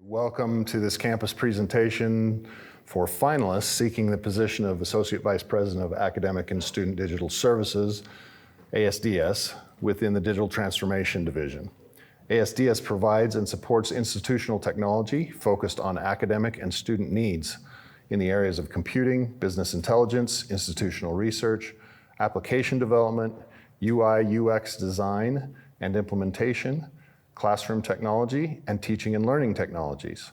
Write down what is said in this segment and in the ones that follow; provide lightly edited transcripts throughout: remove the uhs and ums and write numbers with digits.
Welcome to this campus presentation for finalists seeking the position of Associate Vice President of Academic and Student Digital Services, ASDS, within the Digital Transformation Division. ASDS provides and supports institutional technology focused on academic and student needs in the areas of computing, business intelligence, institutional research, application development, UI/UX design and implementation, classroom technology, and teaching and learning technologies.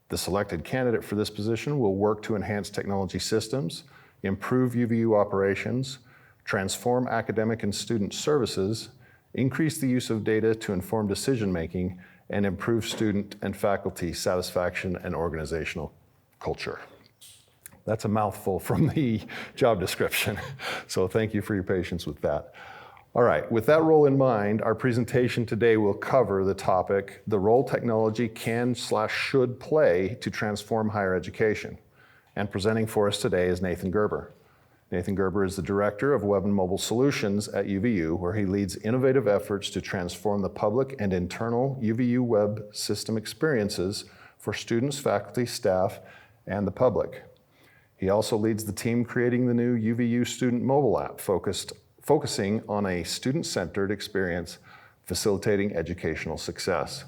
The selected candidate for this position will work to enhance technology systems, improve UVU operations, transform academic and student services, increase the use of data to inform decision-making, and improve student and faculty satisfaction and organizational culture. That's a mouthful from the job description, so thank you for your patience with that. All right, with that role in mind, our presentation today will cover the topic, the role technology can/should play to transform higher education. And presenting for us today is Nathan Gerber. Nathan Gerber is the Director of Web and Mobile Solutions at UVU, where he leads innovative efforts to transform the public and internal UVU web system experiences for students, faculty, staff, and the public. He also leads the team creating the new UVU student mobile app focusing on a student-centered experience, facilitating educational success.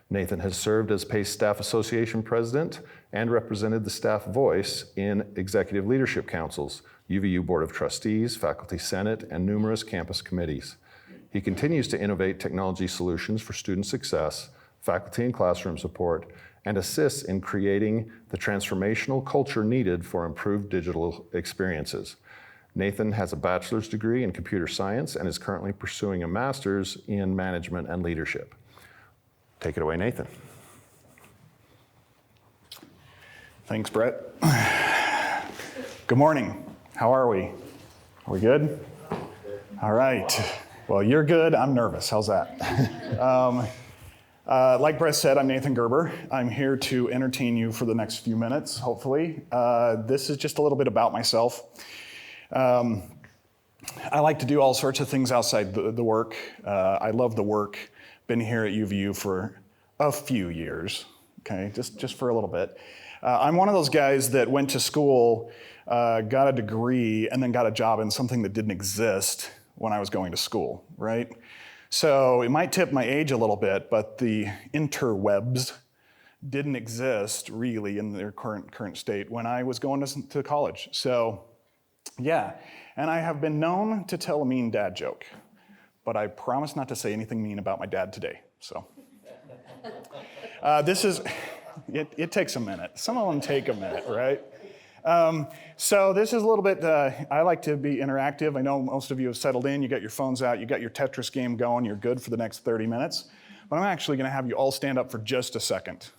Nathan has served as PACE Staff Association President and represented the staff voice in executive leadership councils, UVU Board of Trustees, Faculty Senate, and numerous campus committees. He continues to innovate technology solutions for student success, faculty and classroom support, and assists in creating the transformational culture needed for improved digital experiences. Nathan has a bachelor's degree in computer science and is currently pursuing a master's in management and leadership. Take it away, Nathan. Thanks, Brett. Good morning. How are we? Are we good? All right. Well, you're good. I'm nervous. How's that? Like Brett said, I'm Nathan Gerber. I'm here to entertain you for the next few minutes, hopefully. This is just a little bit about myself. I like to do all sorts of things outside the work. I love the work. Been here at UVU for a few years, okay, just for a little bit. I'm one of those guys that went to school, got a degree, and then got a job in something that didn't exist when I was going to school, right? So it might tip my age a little bit, but the interwebs didn't exist really in their current state when I was going to college. So yeah, and I have been known to tell a mean dad joke, but I promise not to say anything mean about my dad today, so. It takes a minute. Some of them take a minute, right? So this is a little bit, I like to be interactive. I know most of you have settled in, you got your phones out, you got your Tetris game going, you're good for the next 30 minutes, but I'm actually gonna have you all stand up for just a second.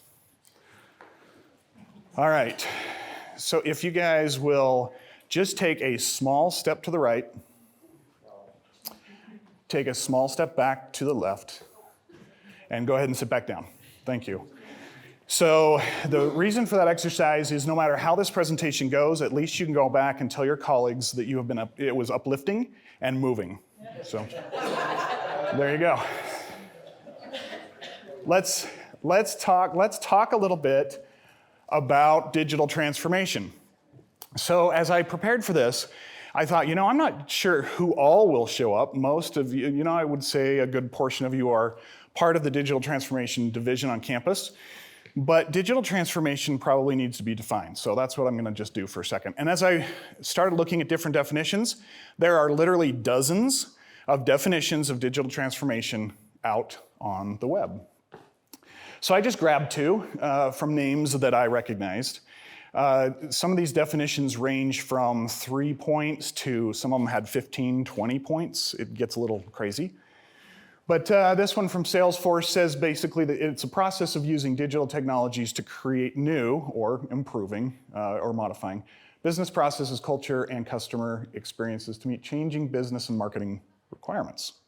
All right, so if you guys will just take a small step to the right, take a small step back to the left, and go ahead and sit back down. Thank you. So the reason for that exercise is no matter how this presentation goes, at least you can go back and tell your colleagues that you have been it was uplifting and moving. So there you go. Let's talk a little bit about digital transformation. So as I prepared for this, I thought, I'm not sure who all will show up. Most of you, I would say a good portion of you are part of the digital transformation division on campus, but digital transformation probably needs to be defined. So that's what I'm gonna just do for a second. And as I started looking at different definitions, there are literally dozens of definitions of digital transformation out on the web. So I just grabbed two from names that I recognized. Some of these definitions range from 3 points to some of them had 15, 20 points. It gets a little crazy. But this one from Salesforce says basically that it's a process of using digital technologies to create new or improving or modifying business processes, culture, and customer experiences to meet changing business and marketing requirements.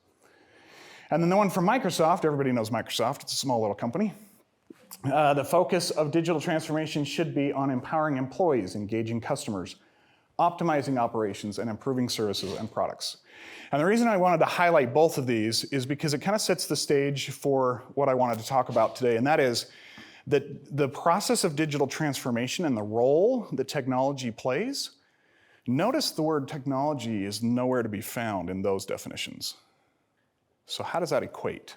And then the one from Microsoft, everybody knows Microsoft, it's a small little company. The focus of digital transformation should be on empowering employees, engaging customers, optimizing operations, and improving services and products. And the reason I wanted to highlight both of these is because it kind of sets the stage for what I wanted to talk about today, and that is that the process of digital transformation and the role that technology plays, notice the word technology is nowhere to be found in those definitions. So how does that equate?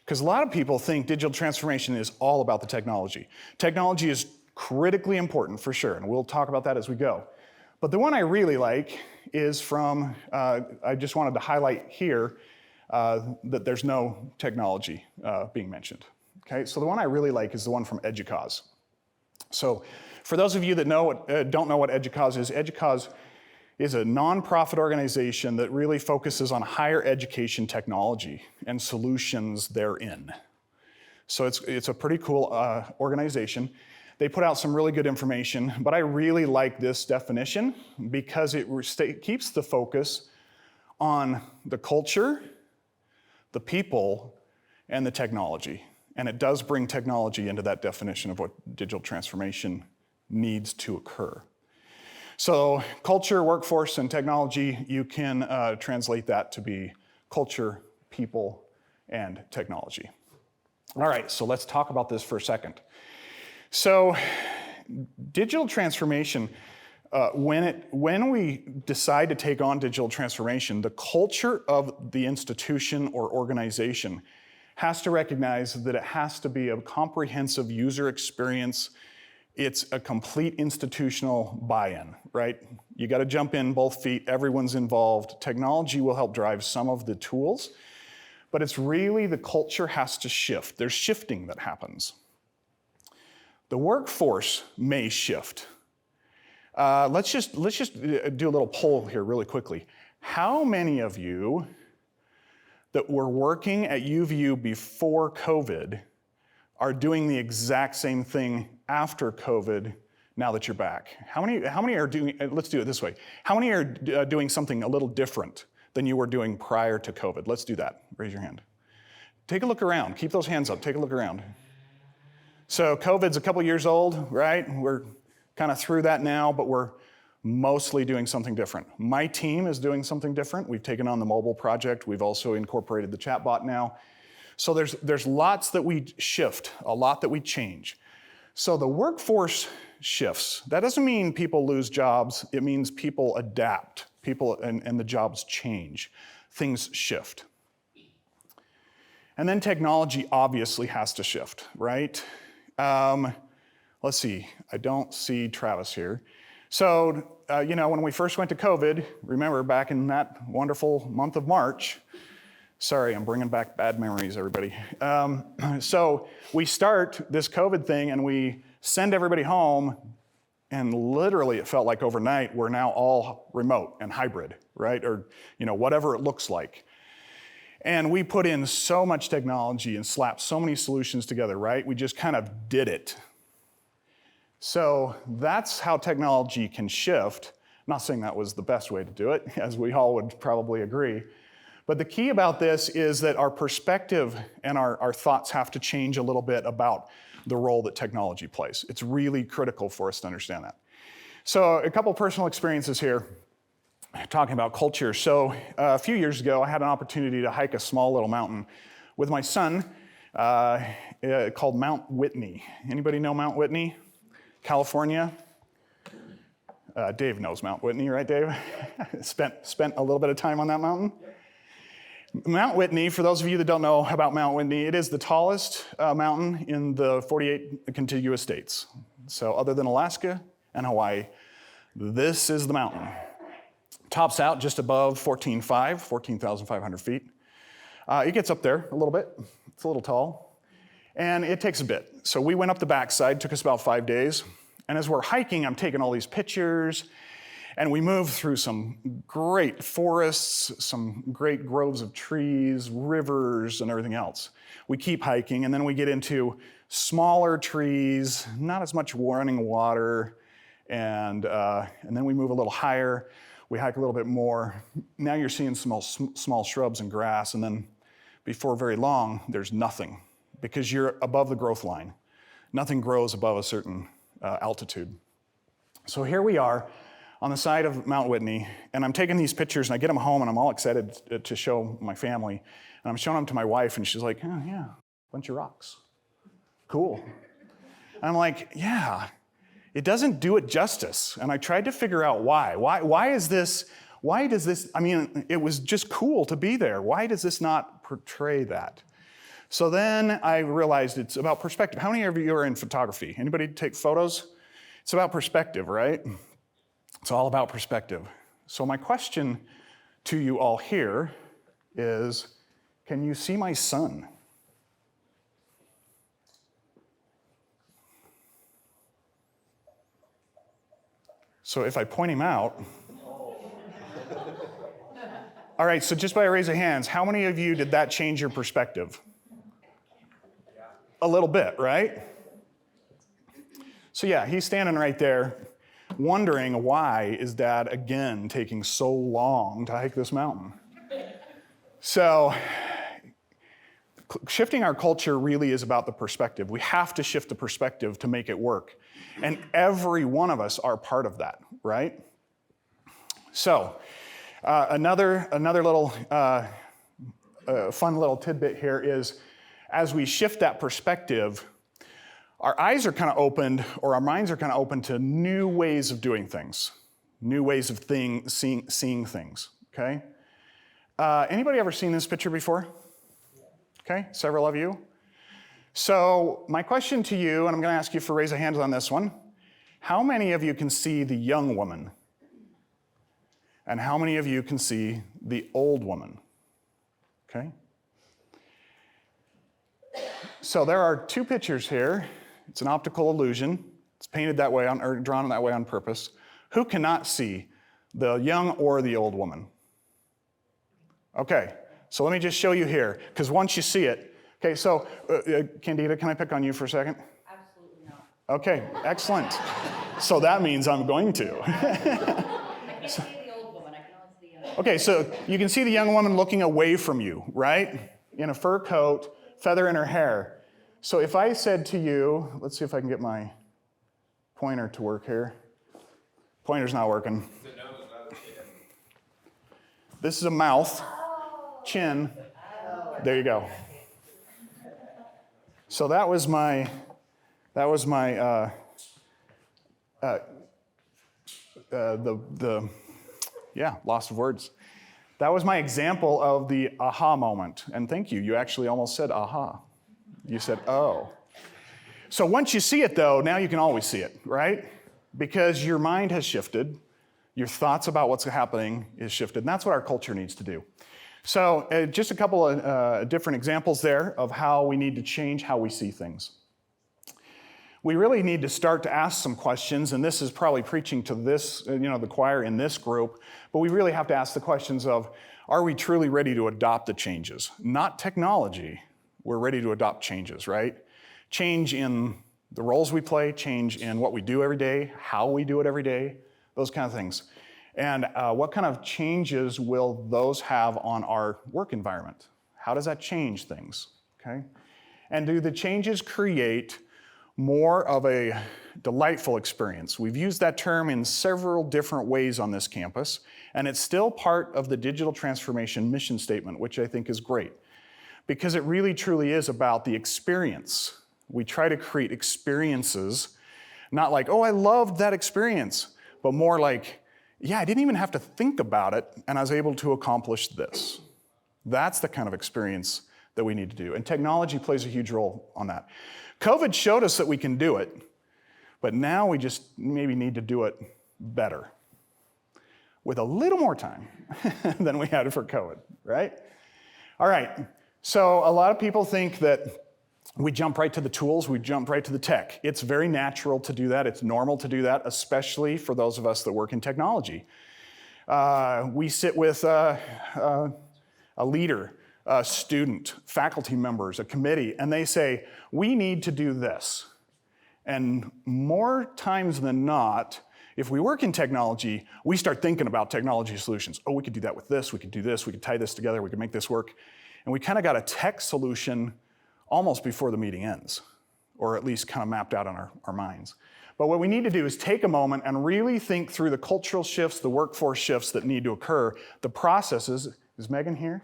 Because a lot of people think digital transformation is all about the technology. Technology is critically important for sure, and we'll talk about that as we go. But the one I really like is from, I just wanted to highlight here that there's no technology being mentioned. Okay, so the one I really like is the one from EDUCAUSE. So for those of you that don't know what EDUCAUSE is a nonprofit organization that really focuses on higher education technology and solutions therein. So it's a pretty cool organization. They put out some really good information, but I really like this definition because it keeps the focus on the culture, the people, and the technology. And it does bring technology into that definition of what digital transformation needs to occur. So culture, workforce, and technology, you can translate that to be culture, people, and technology. All right, so let's talk about this for a second. So digital transformation, when we decide to take on digital transformation, the culture of the institution or organization has to recognize that it has to be a comprehensive user experience. It's a complete institutional buy-in, right? You got to jump in both feet, everyone's involved. Technology will help drive some of the tools, but it's really the culture has to shift. There's shifting that happens. The workforce may shift. Let's just do a little poll here really quickly. How many of you that were working at UVU before COVID are doing the exact same thing after COVID now that you're back? How many are doing, let's do it this way. How many are doing something a little different than you were doing prior to COVID? Let's do that. Raise your hand. Take a look around. Keep those hands up. Take a look around. So COVID's a couple years old, right? We're kind of through that now, but we're mostly doing something different. My team is doing something different. We've taken on the mobile project. We've also incorporated the chatbot now. So there's lots that we shift, a lot that we change. So the workforce shifts. That doesn't mean people lose jobs. It means people adapt. People and the jobs change. Things shift. And then technology obviously has to shift, right? Let's see. I don't see Travis here. So, when we first went to COVID, remember back in that wonderful month of March, sorry, I'm bringing back bad memories, everybody. So we start this COVID thing and we send everybody home, and literally it felt like overnight we're now all remote and hybrid, right? Or whatever it looks like. And we put in so much technology and slapped so many solutions together, right? We just kind of did it. So that's how technology can shift. I'm not saying that was the best way to do it, as we all would probably agree. But the key about this is that our perspective and our thoughts have to change a little bit about the role that technology plays. It's really critical for us to understand that. So a couple personal experiences here, talking about culture. So a few years ago, I had an opportunity to hike a small little mountain with my son called Mount Whitney. Anybody know Mount Whitney? California. Dave knows Mount Whitney, right, Dave? Spent a little bit of time on that mountain. Mount Whitney, for those of you that don't know about Mount Whitney, it is the tallest mountain in the 48 contiguous states. So other than Alaska and Hawaii, this is the mountain. Tops out just above 14,500 feet. It gets up there a little bit. It's a little tall. And it takes a bit. So we went up the backside, took us about 5 days. And as we're hiking, I'm taking all these pictures. And we move through some great forests, some great groves of trees, rivers, and everything else. We keep hiking, and then we get into smaller trees, not as much running water, and then we move a little higher. We hike a little bit more. Now you're seeing small shrubs and grass, and then before very long, there's nothing, because you're above the growth line. Nothing grows above a certain altitude. So here we are on the side of Mount Whitney, and I'm taking these pictures, and I get them home, and I'm all excited to show my family. And I'm showing them to my wife, and she's like, oh, yeah, bunch of rocks. Cool. And I'm like, yeah, it doesn't do it justice. And I tried to figure out why. Why does this, I mean, it was just cool to be there. Why does this not portray that? So then I realized it's about perspective. How many of you are in photography? Anybody take photos? It's about perspective, right? It's all about perspective. So my question to you all here is, can you see my son? So if I point him out, all right, so just by a raise of hands, how many of you did that change your perspective? A little bit, right? So yeah, he's standing right there wondering why is Dad again taking so long to hike this mountain? So shifting our culture really is about the perspective. We have to shift the perspective to make it work. And every one of us are part of that, right? So another little fun little tidbit here is, as we shift that perspective, our eyes are kind of opened, or our minds are kind of open to new ways of doing things, new ways of seeing things, okay? Anybody ever seen this picture before? Okay, several of you. So my question to you, and I'm going to ask you for raise of hands on this one, how many of you can see the young woman? And how many of you can see the old woman? Okay. So there are two pictures here. It's an optical illusion. It's painted that way or drawn that way on purpose. Who cannot see the young or the old woman? Okay, so let me just show you here, because once you see it, okay, so Candida, can I pick on you for a second? Absolutely not. Okay, excellent. So that means I'm going to. I can't see the old woman, I can only see the young. Okay, so you can see the young woman looking away from you, right? In a fur coat, feather in her hair. So if I said to you, let's see if I can get my pointer to work here. Pointer's not working. This is a mouth, chin. There you go. So that was my loss of words. That was my example of the aha moment. And thank you, you actually almost said aha. You said, oh. So once you see it though, now you can always see it, right? Because your mind has shifted, your thoughts about what's happening is shifted, and that's what our culture needs to do. So just a couple of different examples there of how we need to change how we see things. We really need to start to ask some questions, and this is probably preaching to this, the choir in this group, but we really have to ask the questions of, are we truly ready to adopt the changes? Not technology, we're ready to adopt changes, right? Change in the roles we play, change in what we do every day, how we do it every day, those kind of things. And what kind of changes will those have on our work environment? How does that change things, okay? And do the changes create more of a delightful experience? We've used that term in several different ways on this campus, and it's still part of the digital transformation mission statement, which I think is great, because it really truly is about the experience. We try to create experiences, not like, oh, I loved that experience, but more like, yeah, I didn't even have to think about it, and I was able to accomplish this. That's the kind of experience that we need to do, and technology plays a huge role on that. COVID showed us that we can do it, but now we just maybe need to do it better with a little more time than we had for COVID, right? All right, so a lot of people think that we jump right to the tools, we jump right to the tech. It's very natural to do that, it's normal to do that, especially for those of us that work in technology. We sit with a leader, a student, faculty members, a committee, and they say, we need to do this. And more times than not, if we work in technology, we start thinking about technology solutions. Oh, we could do that with this, we could do this, we could tie this together, we could make this work. And we kind of got a tech solution almost before the meeting ends, or at least kind of mapped out on our minds. But what we need to do is take a moment and really think through the cultural shifts, the workforce shifts that need to occur, the processes. Is Megan here?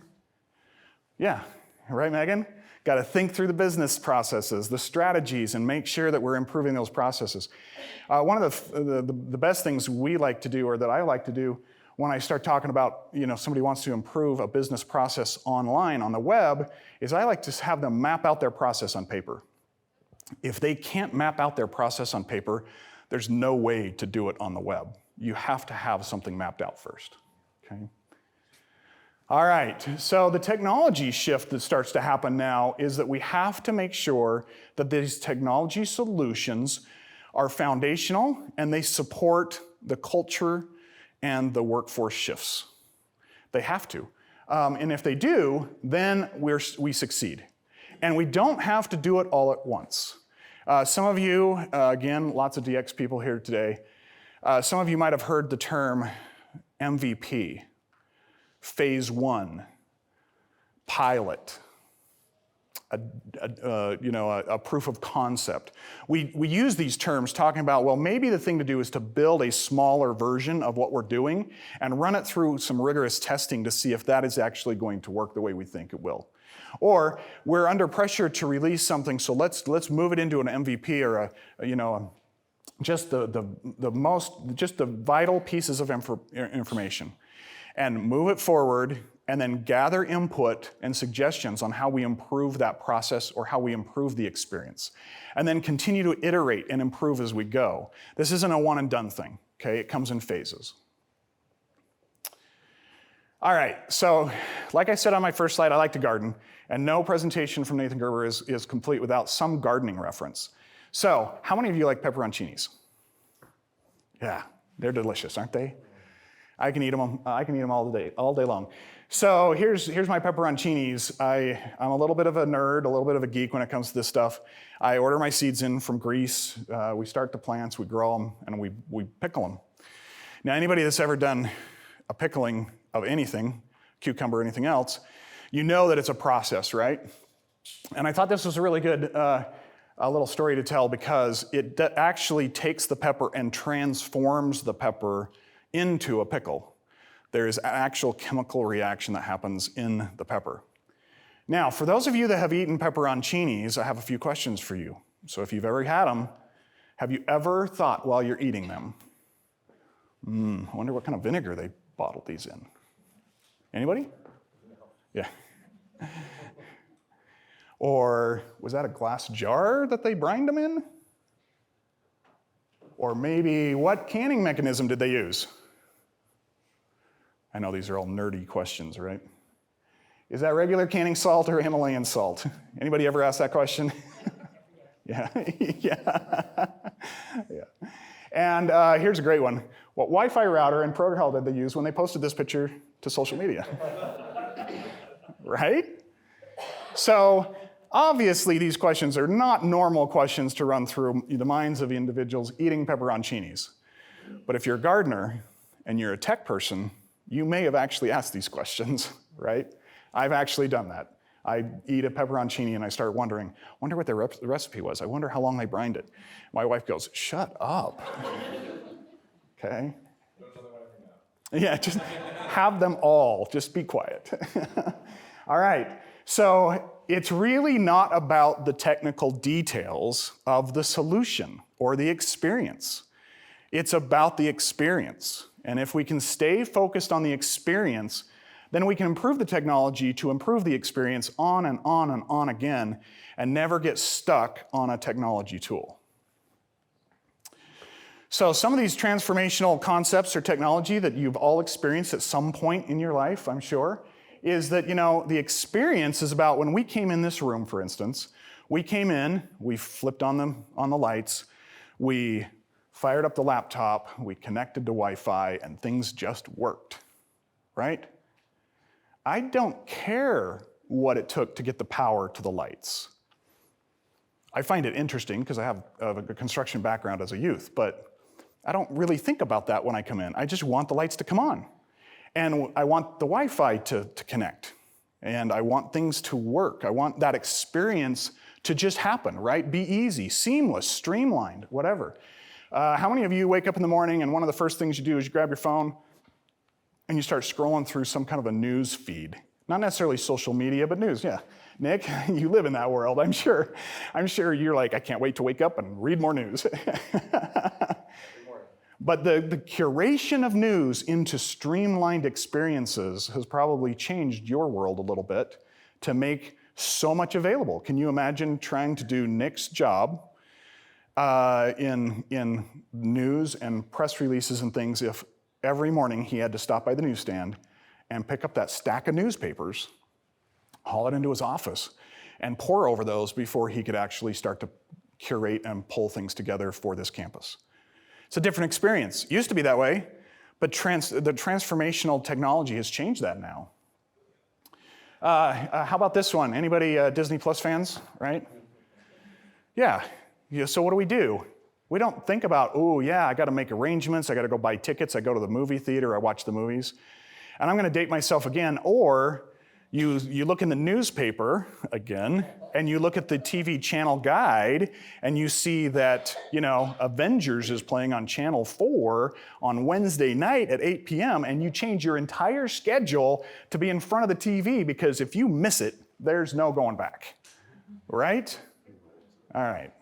Yeah, right, Megan? Got to think through the business processes, the strategies, and make sure that we're improving those processes. One of the best things we like to do, or that I like to do, when I start talking about, somebody wants to improve a business process online on the web, is I like to have them map out their process on paper. If they can't map out their process on paper, there's no way to do it on the web. You have to have something mapped out first, okay? All right, so the technology shift that starts to happen now is that we have to make sure that these technology solutions are foundational and they support the culture and the workforce shifts. They have to. And if they do, then we succeed. And we don't have to do it all at once. Some of you, again, lots of DX people here today, some of you might have heard the term MVP, phase 1, pilot, a proof of concept. We use these terms talking about, well, maybe the thing to do is to build a smaller version of what we're doing and run it through some rigorous testing to see if that is actually going to work the way we think it will. Or we're under pressure to release something, so let's move it into an MVP or just the vital pieces of information, and move it forward, and then gather input and suggestions on how we improve that process or how we improve the experience, and then continue to iterate and improve as we go. This isn't a one and done thing, okay? It comes in phases. All right, so like I said on my first slide, I like to garden, and no presentation from Nathan Gerber is complete without some gardening reference. So how many of you like pepperoncinis? Yeah, they're delicious, aren't they? I can eat them all day long. So here's my pepperoncinis. I'm a little bit of a nerd, a little bit of a geek when it comes to this stuff. I order my seeds in from Greece. We start the plants, we grow them, and we pickle them. Now, anybody that's ever done a pickling of anything, cucumber, anything else, you know that it's a process, right? And I thought this was a really good a little story to tell, because it actually takes the pepper and transforms the pepper into a pickle. There's an actual chemical reaction that happens in the pepper. Now, for those of you that have eaten pepperoncinis, I have a few questions for you. So if you've ever had them, have you ever thought while you're eating them, I wonder what kind of vinegar they bottled these in? Anybody? Yeah. Or was that a glass jar that they brined them in? Or maybe what canning mechanism did they use? I know these are all nerdy questions, right? Is that regular canning salt or Himalayan salt? Anybody ever ask that question? Yeah. Yeah. Yeah. And here's a great one. What Wi-Fi router and protocol did they use when they posted this picture to social media? Right? So obviously these questions are not normal questions to run through the minds of individuals eating pepperoncinis. But if you're a gardener and you're a tech person, you may have actually asked these questions, right? I've actually done that. I eat a pepperoncini and I start wondering, wonder what the recipe was. I wonder how long they brined it. My wife goes, shut up. Okay? Yeah, just have them all. Just be quiet. All right. So it's really not about the technical details of the solution or the experience. It's about the experience. And if we can stay focused on the experience, then we can improve the technology to improve the experience on and on and on again, and never get stuck on a technology tool. So some of these transformational concepts or technology that you've all experienced at some point in your life, I'm sure, is that, the experience is about when we came in this room, for instance, we came in, we flipped on the lights, we fired up the laptop, we connected to Wi-Fi, and things just worked, right? I don't care what it took to get the power to the lights. I find it interesting because I have a construction background as a youth, but I don't really think about that when I come in. I just want the lights to come on. And I want the Wi-Fi to connect. And I want things to work. I want that experience to just happen, right? Be easy, seamless, streamlined, whatever. How many of you wake up in the morning and one of the first things you do is you grab your phone and you start scrolling through some kind of a news feed? Not necessarily social media, but news, yeah. Nick, you live in that world, I'm sure. I'm sure you're like, I can't wait to wake up and read more news. But the curation of news into streamlined experiences has probably changed your world a little bit to make so much available. Can you imagine trying to do Nick's job in news and press releases and things if every morning he had to stop by the newsstand and pick up that stack of newspapers, haul it into his office, and pore over those before he could actually start to curate and pull things together for this campus? It's a different experience. It used to be that way, but the transformational technology has changed that now. How about this one? Anybody Disney Plus fans, right? Yeah. So what do? We don't think about, oh yeah, I got to make arrangements, I got to go buy tickets, I go to the movie theater, I watch the movies. And I'm going to date myself again, or you look in the newspaper again, and you look at the TV channel guide, and you see that, Avengers is playing on Channel 4 on Wednesday night at 8 p.m., and you change your entire schedule to be in front of the TV, because if you miss it, there's no going back, right? All right.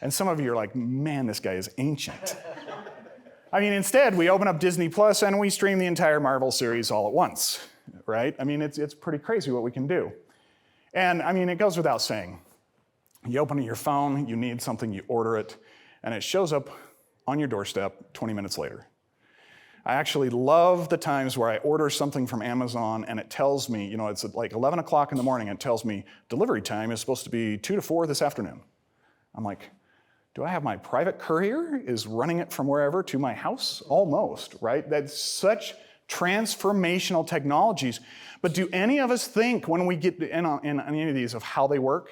And some of you are like, man, this guy is ancient. I mean, instead, we open up Disney Plus and we stream the entire Marvel series all at once, right? I mean, it's pretty crazy what we can do. And I mean, it goes without saying. You open your phone, you need something, you order it, and it shows up on your doorstep 20 minutes later. I actually love the times where I order something from Amazon and it tells me, it's like 11 o'clock in the morning, and it tells me delivery time is supposed to be 2 to 4 this afternoon. I'm like, do I have my private courier is running it from wherever to my house? Almost, right? That's such transformational technologies. But do any of us think when we get in any of these of how they work?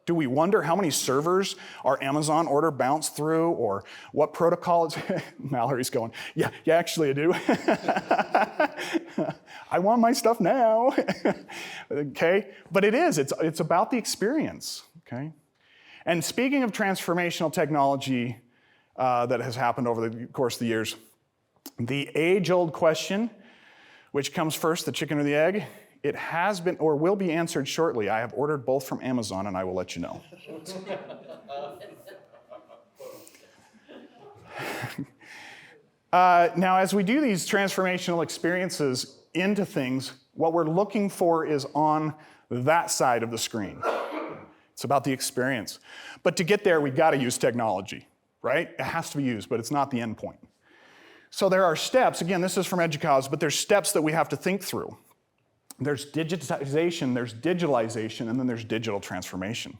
Do we wonder how many servers our Amazon order bounced through, or what protocol it's... Mallory's going, yeah, actually I do. I want my stuff now. Okay, but it's about the experience, okay? And speaking of transformational technology that has happened over the course of the years, the age-old question, which comes first, the chicken or the egg, it has been or will be answered shortly. I have ordered both from Amazon, and I will let you know. Now, as we do these transformational experiences into things, what we're looking for is on that side of the screen. It's about the experience. But to get there, we've got to use technology, right? It has to be used, but it's not the end point. So there are steps. Again, this is from EDUCAUSE, but there's steps that we have to think through. There's digitization, there's digitalization, and then there's digital transformation.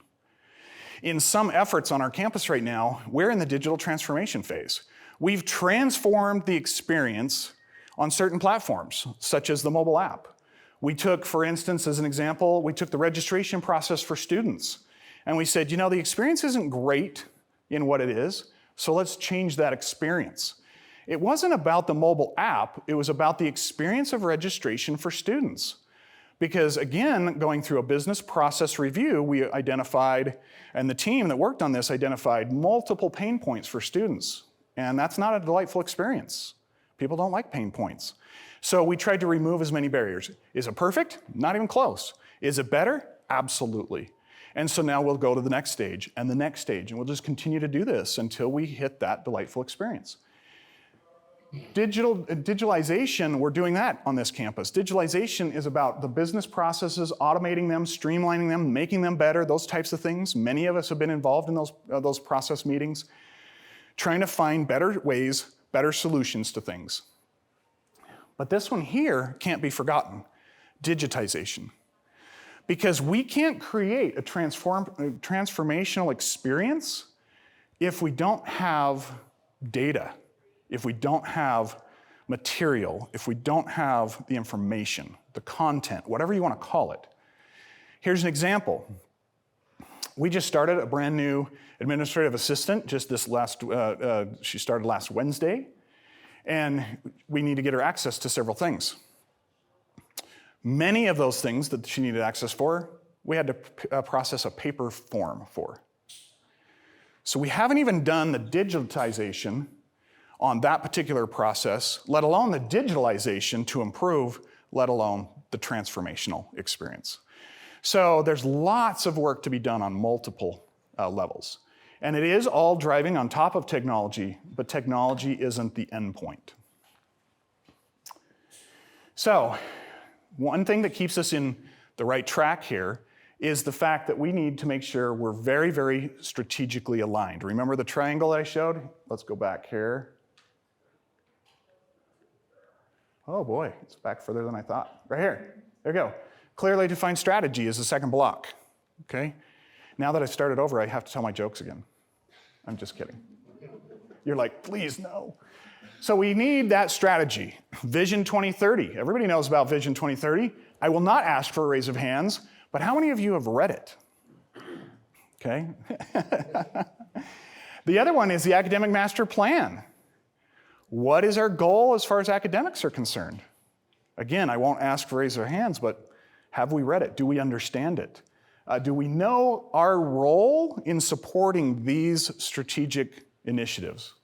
In some efforts on our campus right now, we're in the digital transformation phase. We've transformed the experience on certain platforms, such as the mobile app. We took, for instance, as an example, we took the registration process for students, and we said, the experience isn't great in what it is, so let's change that experience. It wasn't about the mobile app, it was about the experience of registration for students. Because again, going through a business process review, we identified, and the team that worked on this identified multiple pain points for students. And that's not a delightful experience. People don't like pain points. So we tried to remove as many barriers. Is it perfect? Not even close. Is it better? Absolutely. And so now we'll go to the next stage, and the next stage, and we'll just continue to do this until we hit that delightful experience. Digitalization, we're doing that on this campus. Digitalization is about the business processes, automating them, streamlining them, making them better, those types of things. Many of us have been involved in those process meetings, trying to find better ways, better solutions to things. But this one here can't be forgotten, digitization. Because we can't create a transformational experience if we don't have data, if we don't have material, if we don't have the information, the content, whatever you want to call it. Here's an example. We just started a brand new administrative assistant she started last Wednesday, and we need to get her access to several things. Many of those things that she needed access for, we had to process a paper form for. So we haven't even done the digitization on that particular process, let alone the digitalization to improve, let alone the transformational experience. So there's lots of work to be done on multiple levels. And it is all driving on top of technology, but technology isn't the end point. So one thing that keeps us in the right track here is the fact that we need to make sure we're very, very strategically aligned. Remember the triangle that I showed? Let's go back here. Oh boy, it's back further than I thought. Right here, there we go. Clearly defined strategy is the second block, okay? Now that I started over, I have to tell my jokes again. I'm just kidding. You're like, please no. So we need that strategy, Vision 2030. Everybody knows about Vision 2030. I will not ask for a raise of hands, but how many of you have read it? Okay. The other one is the Academic Master Plan. What is our goal as far as academics are concerned? Again, I won't ask for raise of hands, but have we read it? Do we understand it? Do we know our role in supporting these strategic initiatives?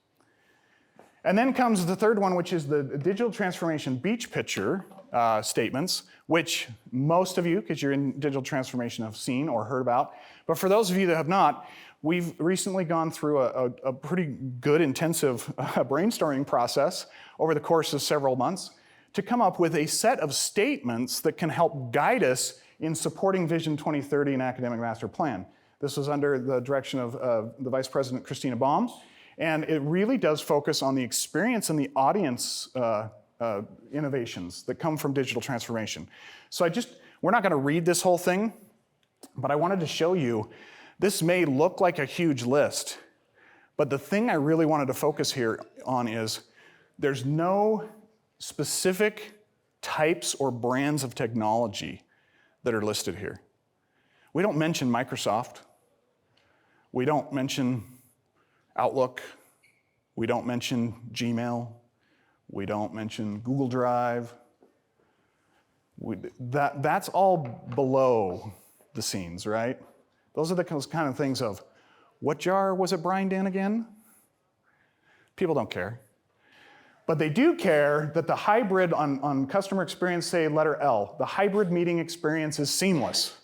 And then comes the third one, which is the digital transformation beach picture statements, which most of you, because you're in digital transformation, have seen or heard about. But for those of you that have not, we've recently gone through a pretty good, intensive brainstorming process over the course of several months to come up with a set of statements that can help guide us in supporting Vision 2030 and Academic Master Plan. This was under the direction of the Vice President, Christina Baum, and it really does focus on the experience and the audience innovations that come from digital transformation. So we're not gonna read this whole thing, but I wanted to show you, this may look like a huge list, but the thing I really wanted to focus here on is there's no specific types or brands of technology that are listed here. We don't mention Microsoft. We don't mention Outlook. We don't mention Gmail. We don't mention Google Drive. That's all below the scenes, right? Those are those kind of things of, what jar was it brined in again? People don't care. But they do care that the hybrid on customer experience, say letter L, the hybrid meeting experience is seamless.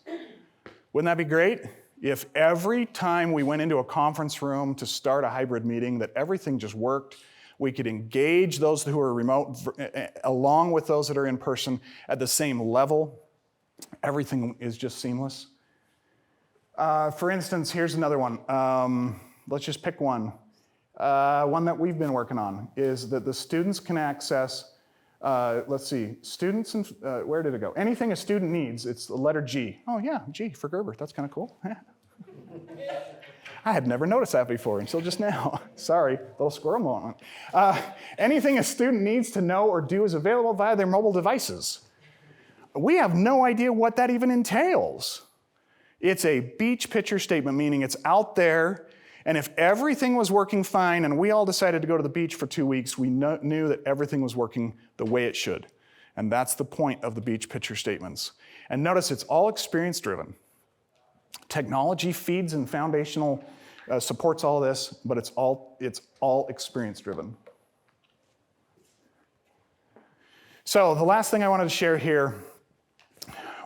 Wouldn't that be great? If every time we went into a conference room to start a hybrid meeting, that everything just worked, we could engage those who are remote along with those that are in person at the same level. Everything is just seamless. For instance, here's another one. Let's just pick one. One that we've been working on is that the students can access, let's see, students, and where did it go? Anything a student needs, it's the letter G. Oh yeah, G for Gerber, that's kind of cool. I had never noticed that before until just now. Sorry, little squirrel moment. Anything a student needs to know or do is available via their mobile devices. We have no idea what that even entails. It's a beach picture statement, meaning it's out there, and if everything was working fine and we all decided to go to the beach for 2 weeks, we knew that everything was working the way it should. And that's the point of the beach picture statements. And notice it's all experience driven. Technology feeds and foundational supports all of this, but it's all experience driven. So the last thing I wanted to share here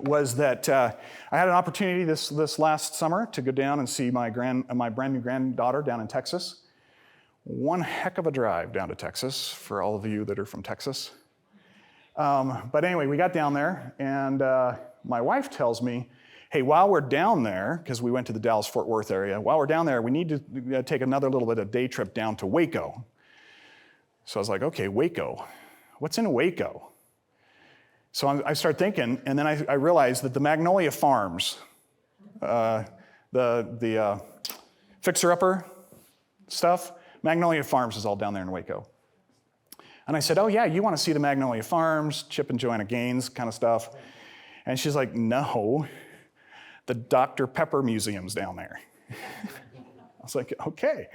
was that I had an opportunity this last summer to go down and see my brand new granddaughter down in Texas. One heck of a drive down to Texas for all of you that are from Texas. But anyway, we got down there, and my wife tells me, hey, while we're down there, because we went to the Dallas-Fort Worth area, while we're down there, we need to take another little bit of day trip down to Waco. So I was like, okay, Waco. What's in Waco? So I started thinking, and then I realized that the Magnolia Farms, the fixer-upper stuff, Magnolia Farms is all down there in Waco. And I said, oh yeah, you want to see the Magnolia Farms, Chip and Joanna Gaines kind of stuff? And she's like, no, the Dr. Pepper Museum's down there. I was like, okay.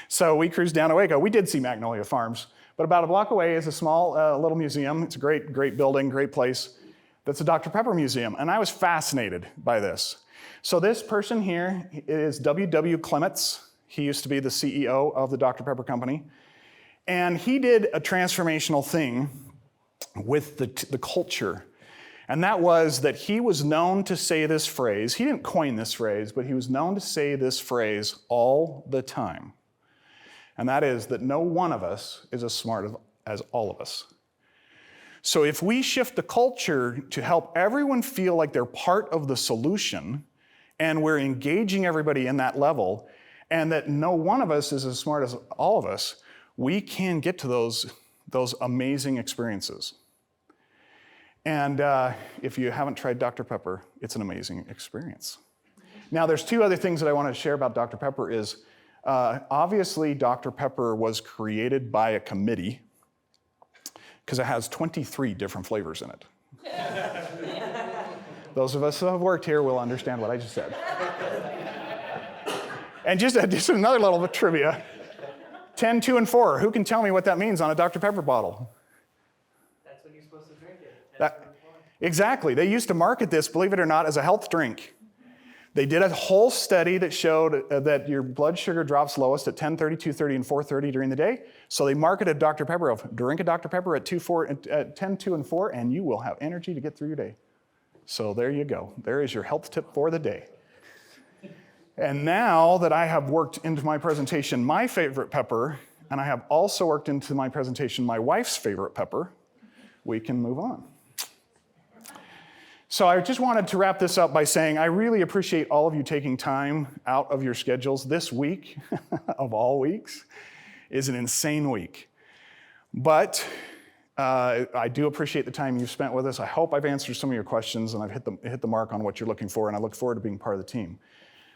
So we cruised down to Waco. We did see Magnolia Farms. But about a block away is a small little museum. It's a great building, great place. That's a Dr. Pepper Museum. And I was fascinated by this. So this person here is W.W. Clements. He used to be the CEO of the Dr. Pepper Company. And he did a transformational thing with the culture. And that was that he was known to say this phrase. He didn't coin this phrase, but he was known to say this phrase all the time. And that is that no one of us is as smart as all of us. So if we shift the culture to help everyone feel like they're part of the solution, and we're engaging everybody in that level, and that no one of us is as smart as all of us, we can get to those amazing experiences. And if you haven't tried Dr. Pepper, it's an amazing experience. Now, there's two other things that I want to share about Dr. Pepper is, obviously, Dr. Pepper was created by a committee because it has 23 different flavors in it. Those of us who have worked here will understand what I just said. And just another little bit of trivia. 10, 2, and 4. Who can tell me what that means on a Dr. Pepper bottle? That's when you're supposed to drink it. Exactly. They used to market this, believe it or not, as a health drink. They did a whole study that showed that your blood sugar drops lowest at 10:30, 2:30, and 4:30 during the day. So they marketed Dr. Pepper of drink a Dr. Pepper at 10, 2, and 4, and you will have energy to get through your day. So there you go. There is your health tip for the day. And now that I have worked into my presentation my favorite pepper, and I have also worked into my presentation my wife's favorite pepper, we can move on. So I just wanted to wrap this up by saying I really appreciate all of you taking time out of your schedules. This week, of all weeks, is an insane week. But I do appreciate the time you've spent with us. I hope I've answered some of your questions and I've hit the mark on what you're looking for, and I look forward to being part of the team.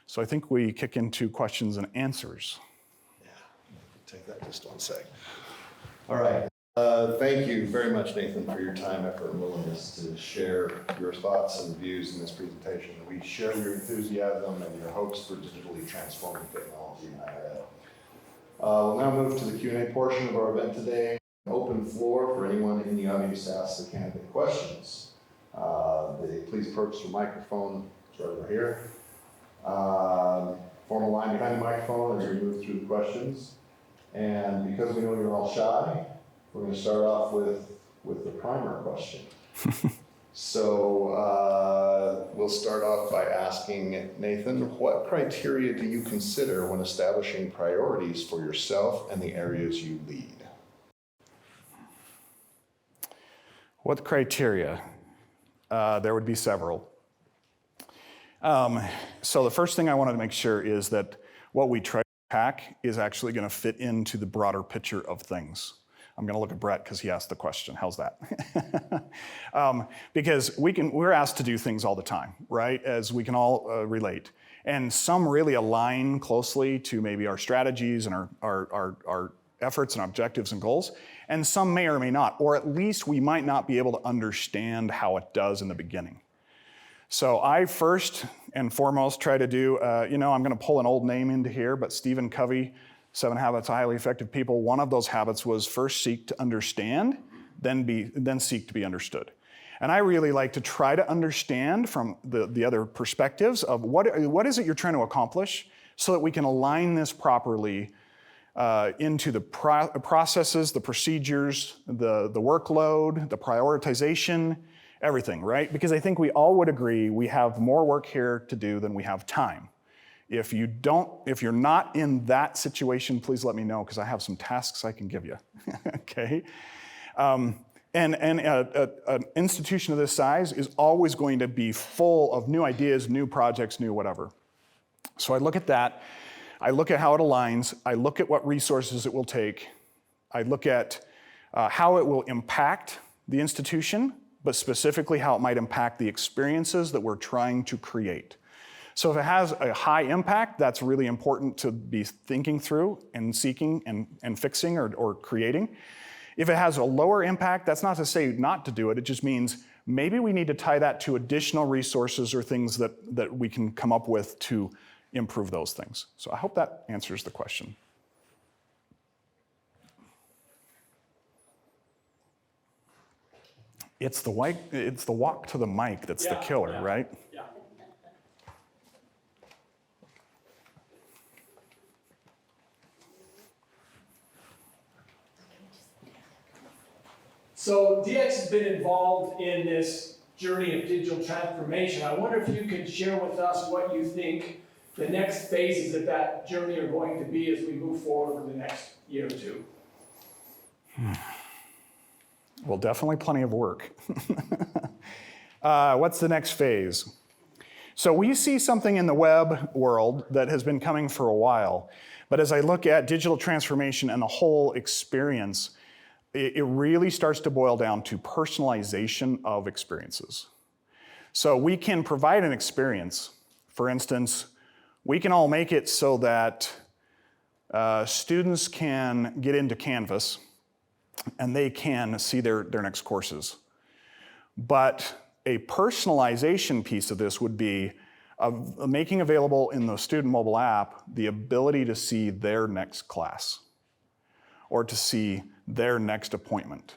So I think we kick into questions and answers. Yeah, take that just one sec. All right. Thank you very much, Nathan, for your time, effort, and willingness to share your thoughts and views in this presentation. We share your enthusiasm and your hopes for digitally transforming technology in higher ed. We'll now move to the Q&A portion of our event today. Open floor for anyone in the audience to ask the candidate questions. Please approach the microphone. It's right over here. Form a line behind the microphone as we move through the questions. And because we know you're all shy, we're going to start off with the primer question. So we'll start off by asking Nathan, what criteria do you consider when establishing priorities for yourself and the areas you lead? What criteria? There would be several. So the first thing I wanted to make sure is that what we try to pack is actually going to fit into the broader picture of things. I'm going to look at Brett because he asked the question. How's that? Because we're asked to do things all the time, right? As we can all relate. And some really align closely to maybe our strategies and our efforts and objectives and goals. And some may or may not, or at least we might not be able to understand how it does in the beginning. So I first and foremost try to do, I'm going to pull an old name into here, but Stephen Covey, 7 Habits of Highly Effective People, one of those habits was first seek to understand, then seek to be understood. And I really like to try to understand from the other perspectives of what is it you're trying to accomplish so that we can align this properly into the processes, the procedures, the workload, the prioritization, everything, right? Because I think we all would agree we have more work here to do than we have time. If you're not in that situation, please let me know because I have some tasks I can give you, okay? And an institution of this size is always going to be full of new ideas, new projects, new whatever. So I look at that, I look at how it aligns, I look at what resources it will take, I look at how it will impact the institution, but specifically how it might impact the experiences that we're trying to create. So if it has a high impact, that's really important to be thinking through and seeking and fixing or creating. If it has a lower impact, that's not to say not to do it. It just means maybe we need to tie that to additional resources or things that we can come up with to improve those things. So I hope that answers the question. It's the walk to the mic that's the killer, right? Yeah. So DX has been involved in this journey of digital transformation. I wonder if you could share with us what you think the next phases of that journey are going to be as we move forward over the next year or two. Well, definitely plenty of work. What's the next phase? So we see something in the web world that has been coming for a while, but as I look at digital transformation and the whole experience, it really starts to boil down to personalization of experiences. So we can provide an experience. For instance, we can all make it so that students can get into Canvas and they can see their next courses. But a personalization piece of this would be making available in the student mobile app the ability to see their next class, or to see their next appointment,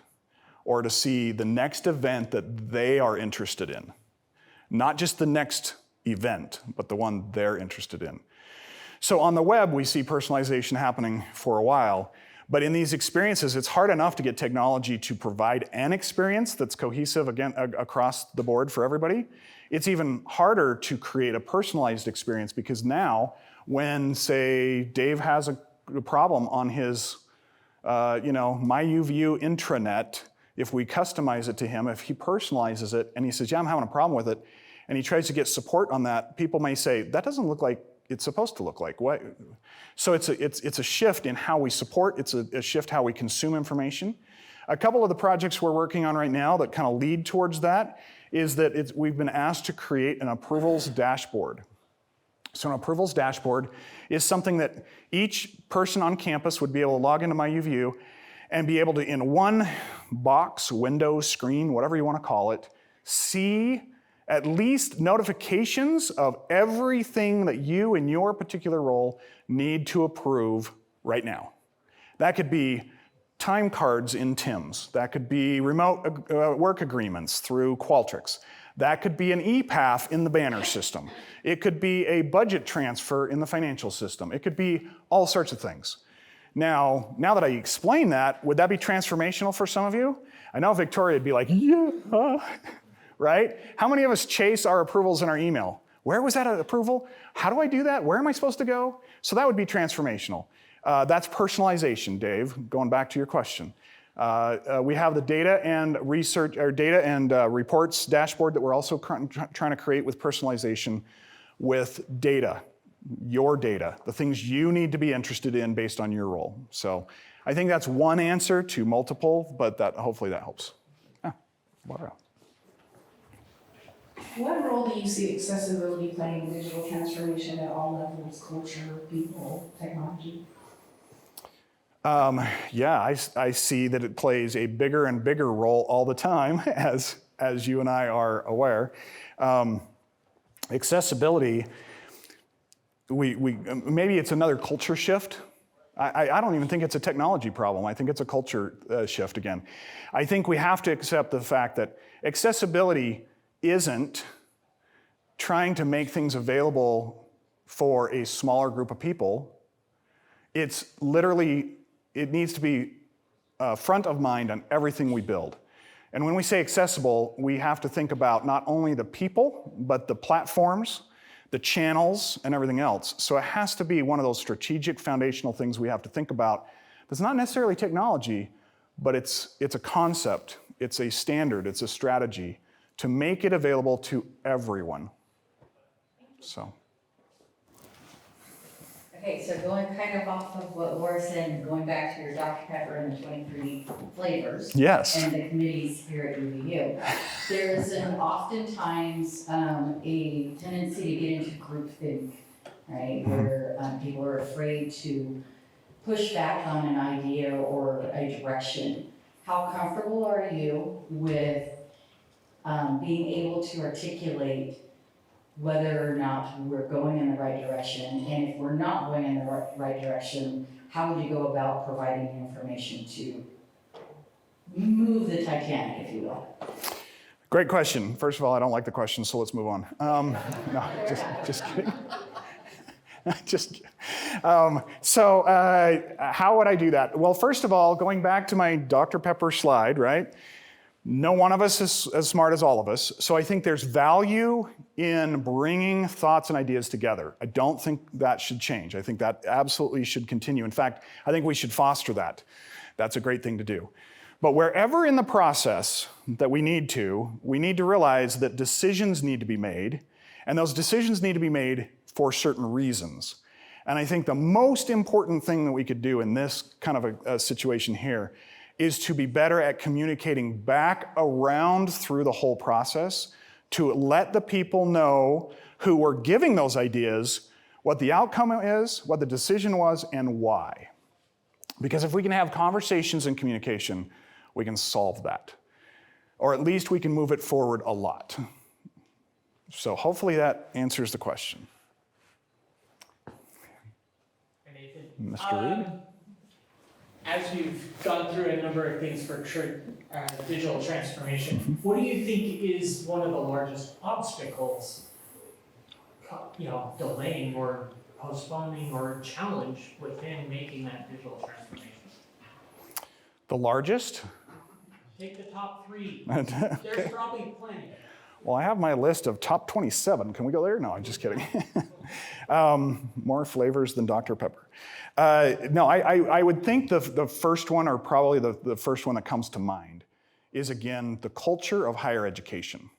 or to see the next event that they are interested in. Not just the next event, but the one they're interested in. So on the web, we see personalization happening for a while, but in these experiences, it's hard enough to get technology to provide an experience that's cohesive again across the board for everybody. It's even harder to create a personalized experience because now, when, say, Dave has a problem on his MyUView intranet, if we customize it to him, if he personalizes it and he says, yeah, I'm having a problem with it, and he tries to get support on that, people may say, that doesn't look like it's supposed to look like. What? So it's a shift in how we support, it's a shift how we consume information. A couple of the projects we're working on right now that kind of lead towards that is that we've been asked to create an approvals dashboard. So an approvals dashboard is something that each person on campus would be able to log into MyUView and be able to, in one box, window, screen, whatever you want to call it, see at least notifications of everything that you in your particular role need to approve right now. That could be time cards in TIMS. That could be remote work agreements through Qualtrics. That could be an ePath in the banner system. It could be a budget transfer in the financial system. It could be all sorts of things. Now that I explain that, would that be transformational for some of you? I know Victoria would be like, yeah, right? How many of us chase our approvals in our email? Where was that approval? How do I do that? Where am I supposed to go? So that would be transformational. That's personalization, Dave, going back to your question. We have the data and research, or data and reports dashboard that we're also trying to create with personalization with data, your data, the things you need to be interested in based on your role. So I think that's one answer to multiple, but hopefully that helps. Laura. What role do you see accessibility playing in digital transformation at all levels, culture, people, technology? I see that it plays a bigger and bigger role all the time, as you and I are aware. Accessibility, maybe it's another culture shift. I don't even think it's a technology problem. I think it's a culture shift again. I think we have to accept the fact that accessibility isn't trying to make things available for a smaller group of people. It's literally, it needs to be front of mind on everything we build. And when we say accessible, we have to think about not only the people, but the platforms, the channels, and everything else. So it has to be one of those strategic foundational things we have to think about. That's not necessarily technology, but it's a concept, it's a standard, it's a strategy to make it available to everyone. So. Okay, so going kind of off of what Laura said, and going back to your Dr. Pepper and the 23 flavors. Yes. And the committees here at UVU. There is oftentimes a tendency to get into groupthink, right? Where people are afraid to push back on an idea or a direction. How comfortable are you with being able to articulate whether or not we're going in the right direction, and if we're not going in the right direction, how would you go about providing the information to move the Titanic, if you will? Great question. First of all, I don't like the question, so let's move on. No, just kidding. How would I do that? Well, first of all, going back to my Dr. Pepper slide, right? No one of us is as smart as all of us, so I think there's value in bringing thoughts and ideas together. I don't think that should change. I think that absolutely should continue. In fact, I think we should foster that. That's a great thing to do. But wherever in the process that we need to realize that decisions need to be made, and those decisions need to be made for certain reasons. And I think the most important thing that we could do in this kind of a situation here is to be better at communicating back around through the whole process to let the people know who were giving those ideas what the outcome is, what the decision was, and why. Because if we can have conversations and communication, we can solve that. Or at least we can move it forward a lot. So hopefully that answers the question. Mr. Reed? As you've gone through a number of things for digital transformation, what do you think is one of the largest obstacles, delaying or postponing or challenge within making that digital transformation? The largest? Take the top 3. Okay. There's probably plenty. Well, I have my list of top 27. Can we go there? No, I'm just kidding. More flavors than Dr. Pepper. No, I would think the first one, or probably the first one that comes to mind, is again the culture of higher education.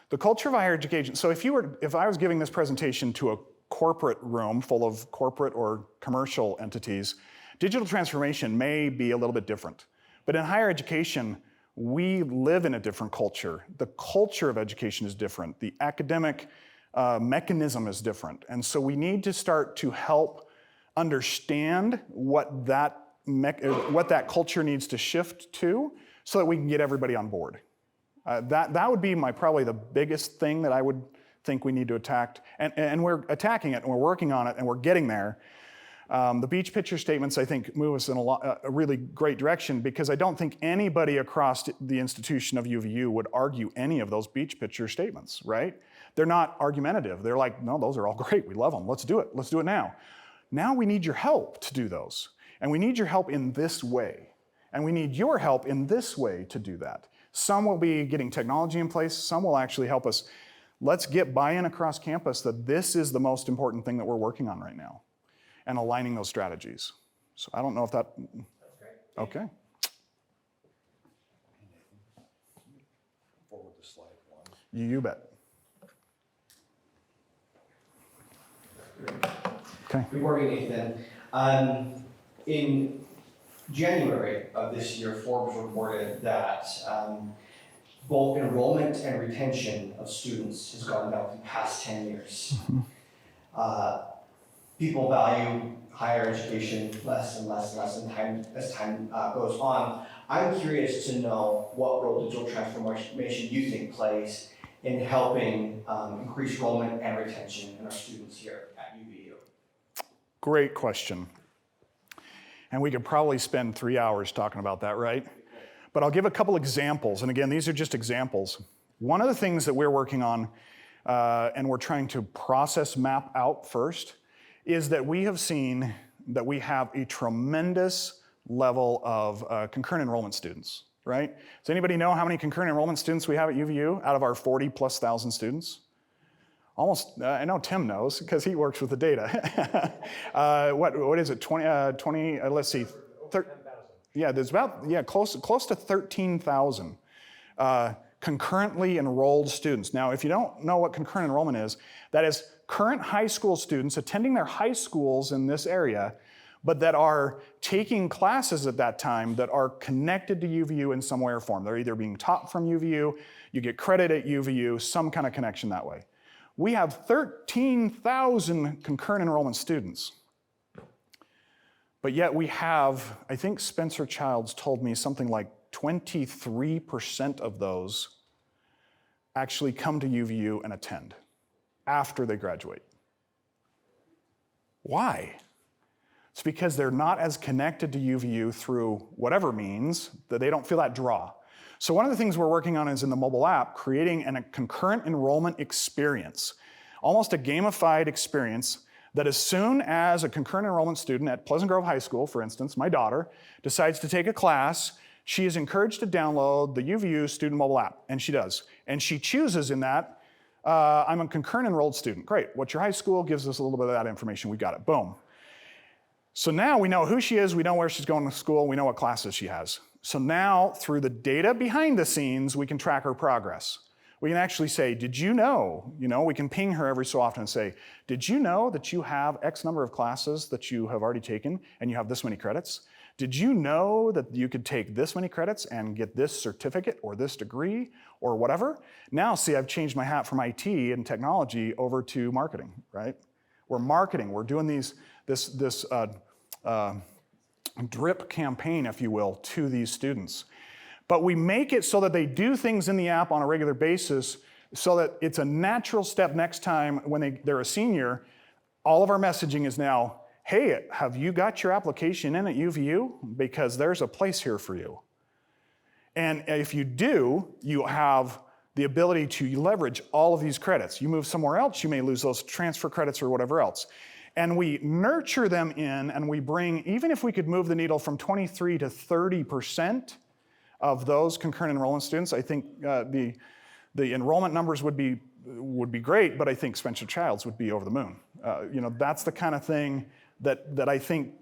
The culture of higher education. So if I was giving this presentation to a corporate room full of corporate or commercial entities, digital transformation may be a little bit different. But in higher education, we live in a different culture. The culture of education is different. The academic mechanism is different. And so we need to start to help understand what that culture needs to shift to so that we can get everybody on board. That would be probably the biggest thing that I would think we need to attack. And we're attacking it, and we're working on it, and we're getting there. The beach picture statements, I think, move us in a really great direction, because I don't think anybody across the institution of UVU would argue any of those beach picture statements, right? They're not argumentative. They're like, no, those are all great. We love them. Let's do it. Let's do it now. Now we need your help to do those. And we need your help in this way. And we need your help in this way to do that. Some will be getting technology in place. Some will actually help us. Let's get buy-in across campus that this is the most important thing that we're working on right now, and aligning those strategies. So I don't know if that. That's great. Okay. Forward to slide 1. You bet. Okay. Good morning, Nathan. In January of this year, Forbes reported that both enrollment and retention of students has gone down for the past 10 years. People value higher education less and less and less as time goes on. I'm curious to know what role digital transformation you think plays in helping increase enrollment and retention in our students here at UVU. Great question. And we could probably spend 3 hours talking about that, right? But I'll give a couple examples. And again, these are just examples. One of the things that we're working on and we're trying to process map out first is that we have seen that we have a tremendous level of concurrent enrollment students, right? Does anybody know how many concurrent enrollment students we have at UVU out of our 40,000+ students? Almost, I know Tim knows because he works with the data. What is it, 20, let's see. Yeah, there's about, close to 13,000 concurrently enrolled students. Now, if you don't know what concurrent enrollment is, that is current high school students attending their high schools in this area, but that are taking classes at that time that are connected to UVU in some way or form. They're either being taught from UVU, you get credit at UVU, some kind of connection that way. We have 13,000 concurrent enrollment students. But yet we have, I think Spencer Childs told me something like 23% of those actually come to UVU and attend after they graduate. Why? It's because they're not as connected to UVU through whatever means that they don't feel that draw. So one of the things we're working on is in the mobile app, creating a concurrent enrollment experience, almost a gamified experience that as soon as a concurrent enrollment student at Pleasant Grove High School, for instance, my daughter, decides to take a class, She is encouraged to download the UVU student mobile app, and she does. And she chooses in that, I'm a concurrent enrolled student. Great, what's your high school? Gives us a little bit of that information, we got it, boom. So now we know who she is, we know where she's going to school, we know what classes she has. So now, through the data behind the scenes, we can track her progress. We can actually say, did you know, we can ping her every so often and say, did you know that you have X number of classes that you have already taken and you have this many credits? Did you know that you could take this many credits and get this certificate or this degree or whatever? Now, see, I've changed my hat from IT and technology over to marketing, right? We're marketing, we're doing this drip campaign, if you will, to these students. But we make it so that they do things in the app on a regular basis so that it's a natural step next time when they're a senior. All of our messaging is now, hey, have you got your application in at UVU? Because there's a place here for you. And if you do, you have the ability to leverage all of these credits. You move somewhere else, you may lose those transfer credits or whatever else. And we nurture them in, and we bring, even if we could move the needle from 23 to 30% of those concurrent enrollment students, I think the enrollment numbers would be great, but I think Spencer Childs would be over the moon. That's the kind of thing that I think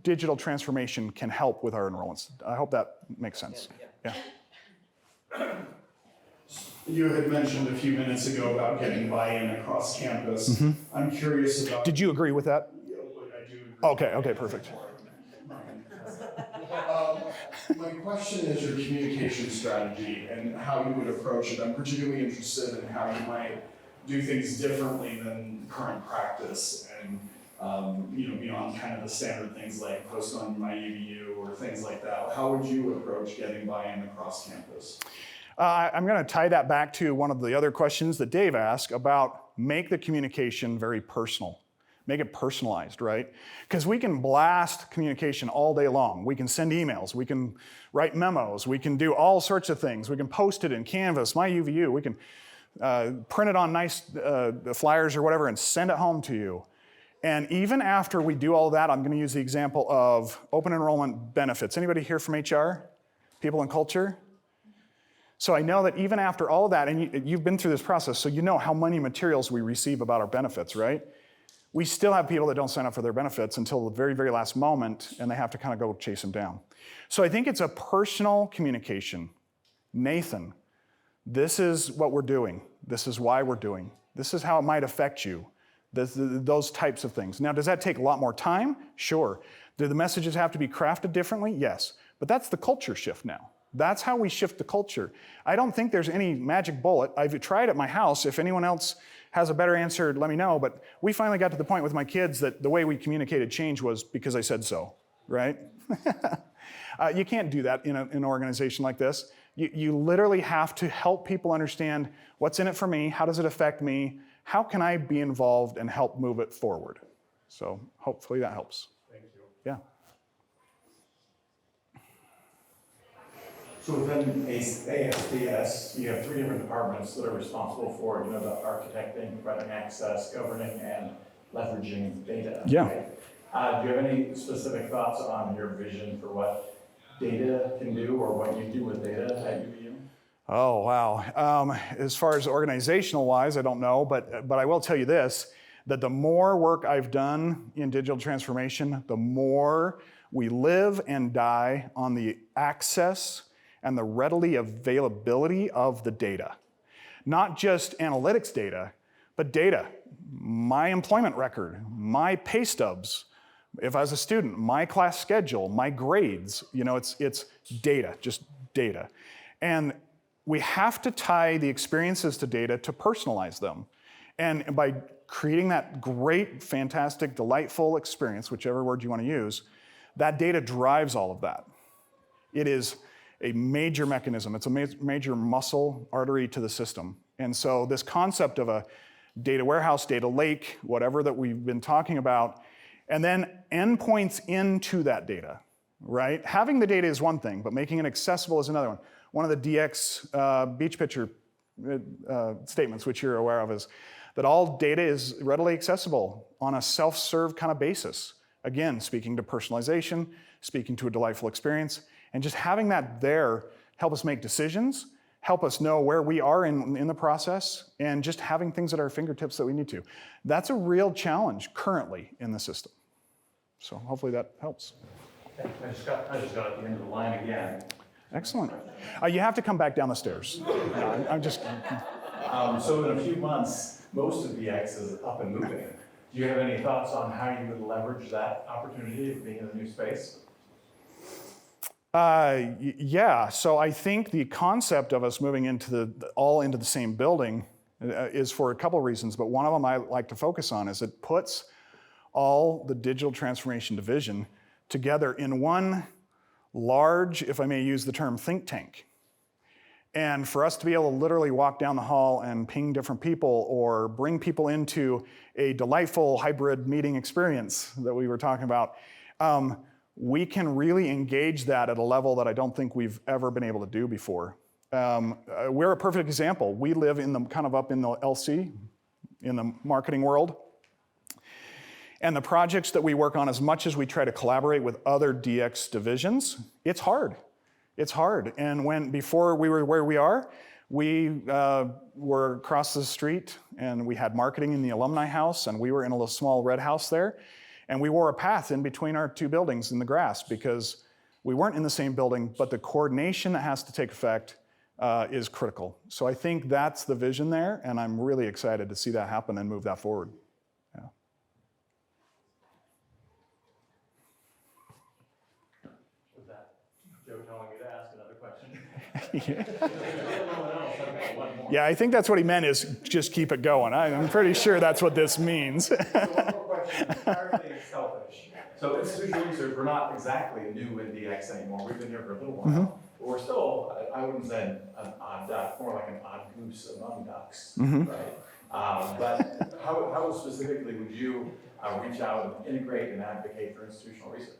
digital transformation can help with our enrollments. I hope that makes sense. Yeah. You had mentioned a few minutes ago about getting buy-in across campus. I'm curious about. Did you agree with that? Yeah, I do agree. Okay, perfect. My question is your communication strategy and how you would approach it. I'm particularly interested in how you might do things differently than current practice and beyond kind of the standard things like post on my UVU or things like that. How would you approach getting buy-in across campus? I'm going to tie that back to one of the other questions that Dave asked about make the communication very personal. Make it personalized, right? Because we can blast communication all day long. We can send emails, we can write memos, we can do all sorts of things. We can post it in Canvas, my UVU, we can print it on nice flyers or whatever and send it home to you. And even after we do all that, I'm going to use the example of open enrollment benefits. Anybody here from HR? People in culture? So I know that even after all of that, and you've been through this process, so you know how many materials we receive about our benefits, right? We still have people that don't sign up for their benefits until the very, very last moment, and they have to kind of go chase them down. So I think it's a personal communication. Nathan, this is what we're doing. This is why we're doing. This is how it might affect you. Those types of things. Now, does that take a lot more time? Sure. Do the messages have to be crafted differently? Yes. But that's the culture shift now. That's how we shift the culture. I don't think there's any magic bullet. I've tried at my house. If anyone else has a better answer, let me know. But we finally got to the point with my kids that the way we communicated change was because I said so, right? You can't do that in an organization like this. You literally have to help people understand what's in it for me, how does it affect me, how can I be involved and help move it forward? So hopefully that helps. Thank you. Yeah. So within ASDS, you have 3 different departments that are responsible for, the architecting, providing access, governing, and leveraging data. Yeah. Right? Do you have any specific thoughts on your vision for what data can do or what you do with data at UVU? Oh, wow. As far as organizational wise, I don't know, but I will tell you this, that the more work I've done in digital transformation, the more we live and die on the access and the readily availability of the data. Not just analytics data, but data. My employment record, my pay stubs, if I was a student, my class schedule, my grades, it's data, just data. And we have to tie the experiences to data to personalize them. And by creating that great, fantastic, delightful experience, whichever word you want to use, that data drives all of that. It is a major mechanism. It's a major muscle artery to the system. And so this concept of a data warehouse, data lake, whatever that we've been talking about, and then endpoints into that data, right? Having the data is one thing, but making it accessible is another one. One of the DX beach picture statements, which you're aware of, is that all data is readily accessible on a self-serve kind of basis. Again, speaking to personalization, speaking to a delightful experience, and just having that there help us make decisions, help us know where we are in the process, and just having things at our fingertips that we need to. That's a real challenge currently in the system. So hopefully that helps. I just got at the end of the line again. Excellent. You have to come back down the stairs. No, I'm just. So in a few months, most of VX is up and moving. Do you have any thoughts on how you would leverage that opportunity of being in a new space? Yeah, so I think the concept of us moving into all into the same building is for a couple of reasons, but one of them I like to focus on is it puts all the digital transformation division together in one large, if I may use the term, think tank. And for us to be able to literally walk down the hall and ping different people or bring people into a delightful hybrid meeting experience that we were talking about, we can really engage that at a level that I don't think we've ever been able to do before. We're a perfect example. We live in the kind of up in the LC, in the marketing world. And the projects that we work on, as much as we try to collaborate with other DX divisions, it's hard. It's hard. And before we were where we are, we were across the street and we had marketing in the alumni house and we were in a little small red house there. And we wore a path in between our two buildings in the grass because we weren't in the same building, but the coordination that has to take effect is critical. So I think that's the vision there, and I'm really excited to see that happen and move that forward. Yeah. Was that Joe telling me to ask another question? Yeah, I think that's what he meant is just keep it going. I'm pretty sure that's what this means. So one more question, entirely selfish. So institutional research, we're not exactly new in DX anymore. We've been here for a little while. But we're still, I wouldn't say an odd duck, more like an odd goose among ducks, right? But how specifically would you reach out and integrate and advocate for institutional research?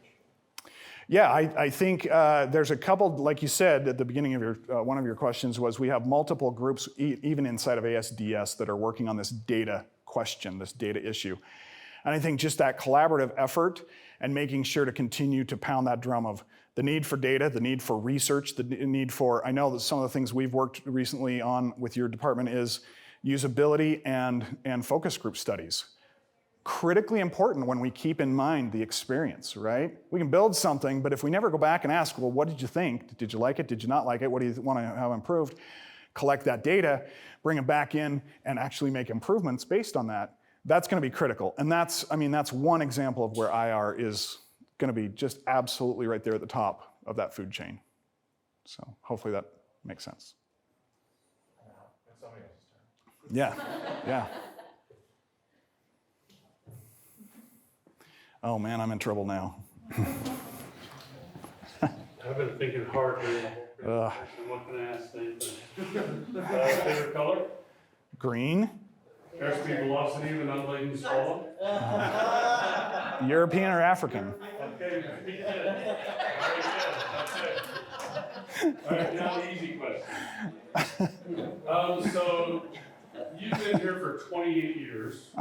Yeah, I think there's a couple, like you said at the beginning of your one of your questions was we have multiple groups, even inside of ASDS, that are working on this data question, this data issue. And I think just that collaborative effort and making sure to continue to pound that drum of the need for data, the need for research, the need for, I know that some of the things we've worked recently on with your department is usability and focus group studies. Critically important when we keep in mind the experience, right? We can build something, but if we never go back and ask, well, what did you think? Did you like it? Did you not like it? What do you want to have improved? Collect that data, bring it back in, and actually make improvements based on that. That's going to be critical. And that's one example of where IR is going to be just absolutely right there at the top of that food chain. So hopefully that makes sense. Yeah, yeah. Oh man, I'm in trouble now. I've been thinking hard during the whole presentation. What can I ask anything? Favorite color? Green. Airspeed velocity of an undulating swallow? European or African? Okay, very good. Very good. That's it. All right, now the easy question. So you've been here for 28 years.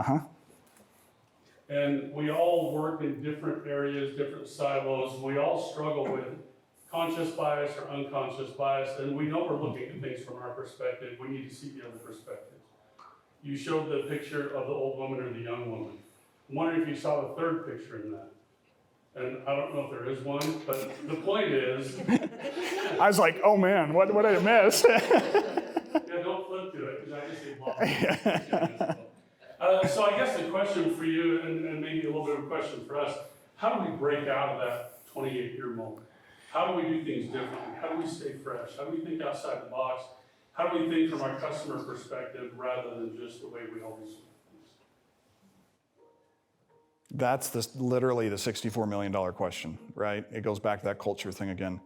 And we all work in different areas, different silos. We all struggle with conscious bias or unconscious bias, and we know we're looking at things from our perspective. We need to see the other perspectives. You showed the picture of the old woman or the young woman. I'm wondering if you saw the third picture in that. And I don't know if there is one, but the point is... I was like, oh man, what did I miss? Yeah, don't flip to it, because I just say, so I guess the question for you, and maybe a little bit of a question for us, how do we break out of that 28-year moment? How do we do things differently? How do we stay fresh? How do we think outside the box? How do we think from our customer perspective rather than just the way we always do things? That's literally the $64 million question, right? It goes back to that culture thing again.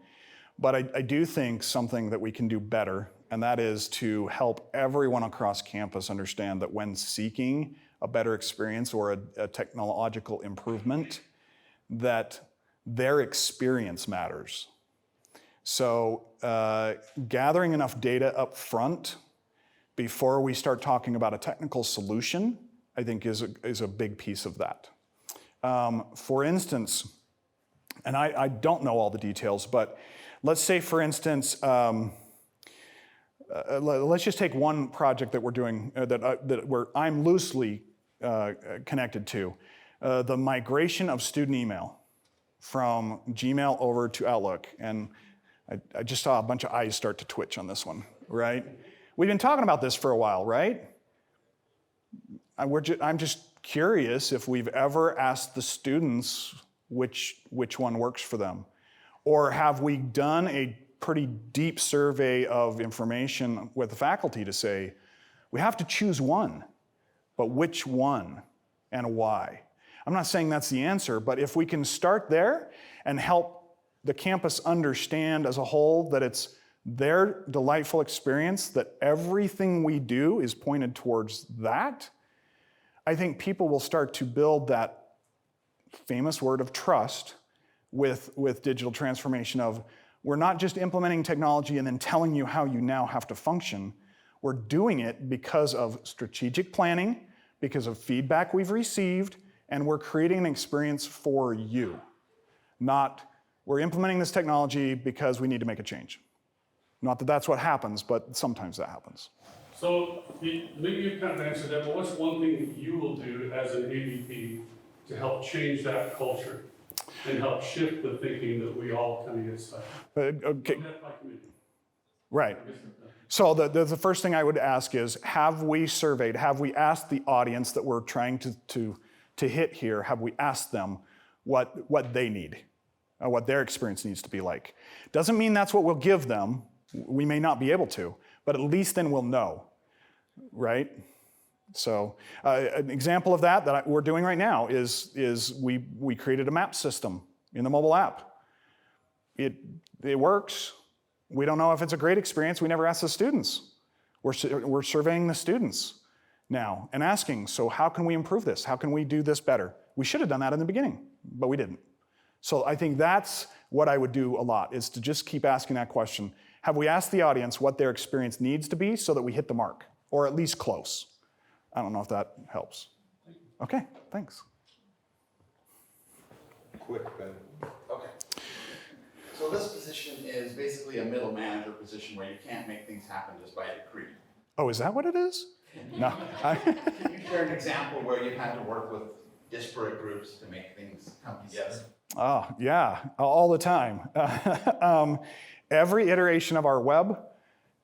But I do think something that we can do better, and that is to help everyone across campus understand that when seeking a better experience or a technological improvement, that their experience matters. So gathering enough data up front before we start talking about a technical solution, I think is a big piece of that. For instance, and I don't know all the details, but let's say, for instance, let's just take one project that we're doing where I'm loosely connected to, the migration of student email from Gmail over to Outlook. And I just saw a bunch of eyes start to twitch on this one, right? We've been talking about this for a while, right? I'm just curious if we've ever asked the students which one works for them. Or have we done a pretty deep survey of information with the faculty to say, we have to choose one, but which one and why? I'm not saying that's the answer, but if we can start there and help the campus understand as a whole that it's their delightful experience, that everything we do is pointed towards that, I think people will start to build that famous word of trust with digital transformation of, we're not just implementing technology and then telling you how you now have to function. We're doing it because of strategic planning, because of feedback we've received, and we're creating an experience for you. Not, we're implementing this technology because we need to make a change. Not that that's what happens, but sometimes that happens. So maybe you kind of answered that, but what's one thing that you will do as an AVP to help change that culture and help shift the thinking that we all kind of get stuck? Okay. Right. So the first thing I would ask is, have we surveyed, have we asked the audience that we're trying to hit here, have we asked them what they need, what their experience needs to be like? Doesn't mean that's what we'll give them. We may not be able to, but at least then we'll know, right? So an example of that we're doing right now is we created a map system in the mobile app. It works. We don't know if it's a great experience. We never asked the students. We're surveying the students now and asking, so how can we improve this? How can we do this better? We should have done that in the beginning, but we didn't. So I think that's what I would do a lot, is to just keep asking that question. Have we asked the audience what their experience needs to be so that we hit the mark, or at least close? I don't know if that helps. Okay, thanks. Quick, Ben. Okay. So this position is basically a middle manager position where you can't make things happen just by decree. Oh, is that what it is? No. Can you share an example where you had to work with disparate groups to make things come together? Oh, yeah, all the time. Every iteration of our web,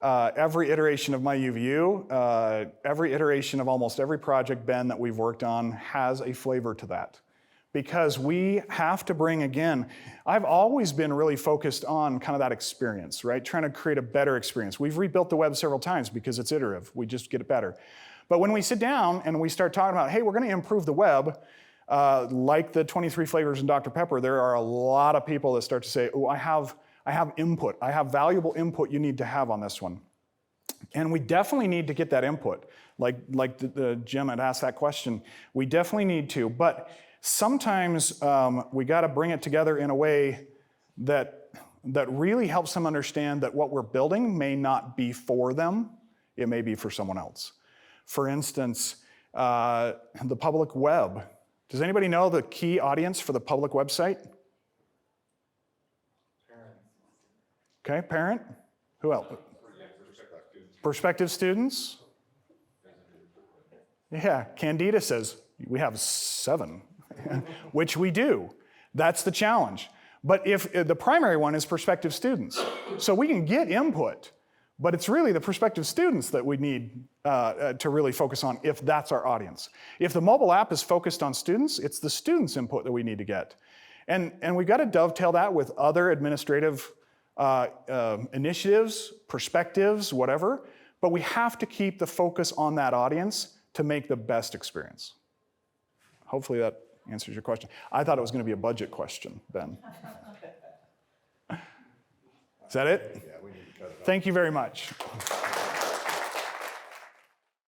every iteration of my UVU, every iteration of almost every project, Ben, that we've worked on has a flavor to that. Because we have to bring, again, I've always been really focused on kind of that experience, right? Trying to create a better experience. We've rebuilt the web several times because it's iterative. We just get it better. But when we sit down and we start talking about, hey, we're going to improve the web, like the 23 flavors in Dr. Pepper, there are a lot of people that start to say, oh, I have input. I have valuable input you need to have on this one. And we definitely need to get that input. Like the Jim had asked that question. We definitely need to. But sometimes we got to bring it together in a way that really helps them understand that what we're building may not be for them. It may be for someone else. For instance, the public web. Does anybody know the key audience for the public website? Okay, parent. Who else? Prospective students. Yeah, Candida says we have 7, which we do. That's the challenge. But if the primary one is prospective students, so we can get input, but it's really the prospective students that we need to really focus on if that's our audience. If the mobile app is focused on students, it's the students' input that we need to get. And we've got to dovetail that with other administrative initiatives, perspectives, whatever, but we have to keep the focus on that audience to make the best experience. Hopefully that answers your question. I thought it was going to be a budget question, Ben. Is that it? Yeah, we need to cut it off. Thank you very much.